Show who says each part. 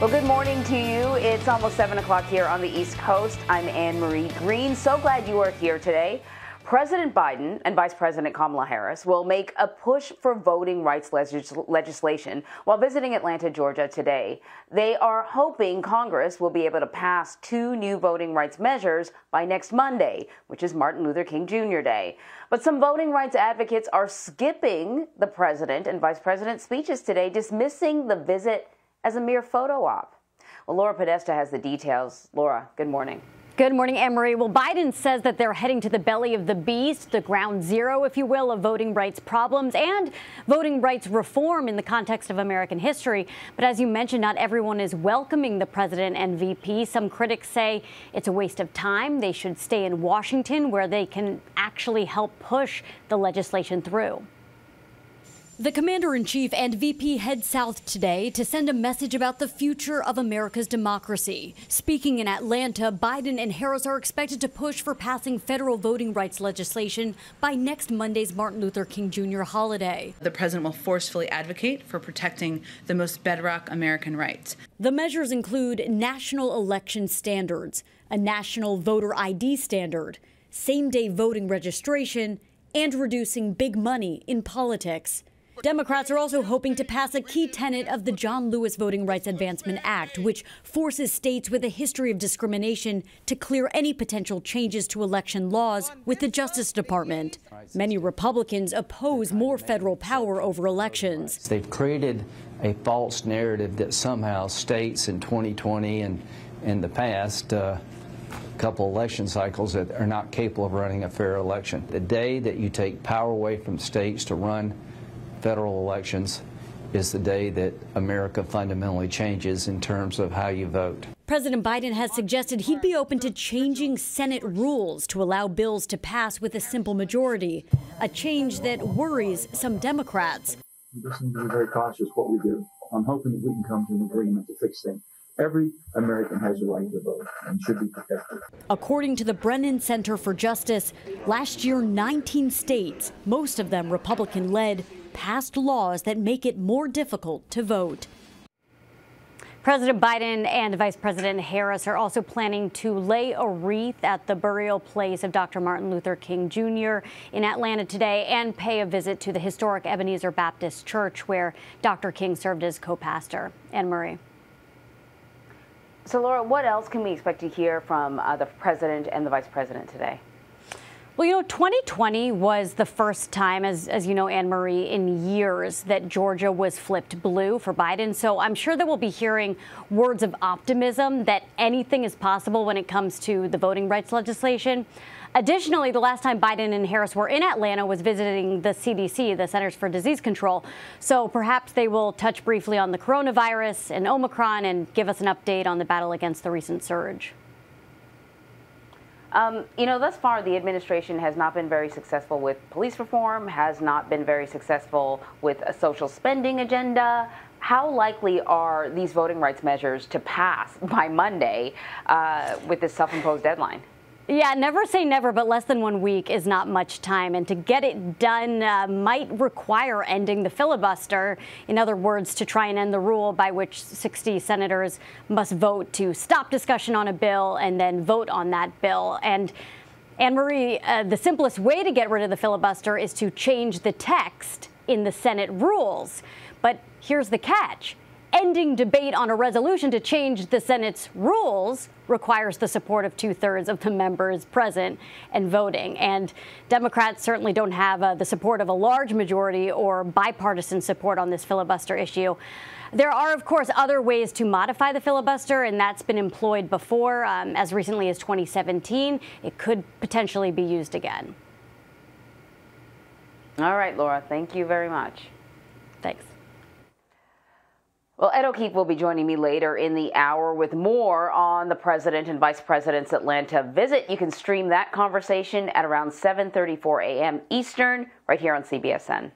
Speaker 1: Well, good morning to you. It's almost 7 o'clock here on the East Coast. I'm Anne-Marie Green. So glad you are here today. President Biden and Vice President Kamala Harris will make a push for voting rights legislation while visiting Atlanta, Georgia today. They are hoping Congress will be able to pass 2 new voting rights measures by next Monday, which is Martin Luther King Jr. Day. But some voting rights advocates are skipping the president and vice president's speeches today, dismissing the visit as a mere photo op. Well, Laura Podesta has the details. Laura, good morning.
Speaker 2: Good morning, Anne-Marie. Well, Biden says that they're heading to the belly of the beast, the ground zero, if you will, of voting rights problems and voting rights reform in the context of American history. But as you mentioned, not everyone is welcoming the president and VP. Some critics say it's a waste of time. They should stay in Washington, where they can actually help push the legislation through. The commander-in-chief and VP head south today to send a message about the future of America's democracy. Speaking in Atlanta, Biden and Harris are expected to push for passing federal voting rights legislation by next Monday's Martin Luther King Jr. holiday.
Speaker 3: The president will forcefully advocate for protecting the most bedrock American rights.
Speaker 2: The measures include national election standards, a national voter ID standard, same-day voting registration, and reducing big money in politics. Democrats are also hoping to pass a key tenet of the John Lewis Voting Rights Advancement Act, which forces states with a history of discrimination to clear any potential changes to election laws with the Justice Department. Many Republicans oppose more federal power over elections.
Speaker 4: They've created a false narrative that somehow states in 2020 and in the past couple election cycles that are not capable of running a fair election. The day that you take power away from states to run federal elections is the day that America fundamentally changes in terms of how you vote.
Speaker 2: President Biden has suggested he'd be open to changing Senate rules to allow bills to pass with a simple majority, a change that worries some Democrats.
Speaker 5: We just need to be very cautious what we do. I'm hoping that we can come to an agreement to fix things. Every American has a right to vote and should be protected.
Speaker 2: According to the Brennan Center for Justice, last year 19 states, most of them Republican-led, passed laws that make it more difficult to vote. President Biden and Vice President Harris are also planning to lay a wreath at the burial place of Dr. Martin Luther King Jr. in Atlanta today and pay a visit to the historic Ebenezer Baptist Church, where Dr. King served as co-pastor. Anne-Marie.
Speaker 1: So, Laura, what else can we expect to hear from the president and the vice president today?
Speaker 2: Well, you know, 2020 was the first time, as you know, Anne-Marie, in years that Georgia was flipped blue for Biden. So I'm sure that we'll be hearing words of optimism that anything is possible when it comes to the voting rights legislation. Additionally, the last time Biden and Harris were in Atlanta was visiting the CDC, the Centers for Disease Control. So perhaps they will touch briefly on the coronavirus and Omicron and give us an update on the battle against the recent surge.
Speaker 1: You know, thus far, the administration has not been very successful with police reform, has not been very successful with a social spending agenda. How likely are these voting rights measures to pass by Monday with this self-imposed deadline?
Speaker 2: Yeah, never say never, but less than 1 week is not much time. And to get it done might require ending the filibuster. In other words, to try and end the rule by which 60 senators must vote to stop discussion on a bill and then vote on that bill. And Anne-Marie, the simplest way to get rid of the filibuster is to change the text in the Senate rules. But here's the catch. Ending debate on a resolution to change the Senate's rules requires the support of 2/3 of the members present and voting. And Democrats certainly don't have the support of a large majority or bipartisan support on this filibuster issue. There are, of course, other ways to modify the filibuster, and that's been employed before. As recently as 2017, it could potentially be used again.
Speaker 1: All right, Laura, thank you very much.
Speaker 2: Thanks.
Speaker 1: Well, Ed O'Keefe will be joining me later in the hour with more on the president and vice president's Atlanta visit. You can stream that conversation at around 7:34 a.m. Eastern right here on CBSN.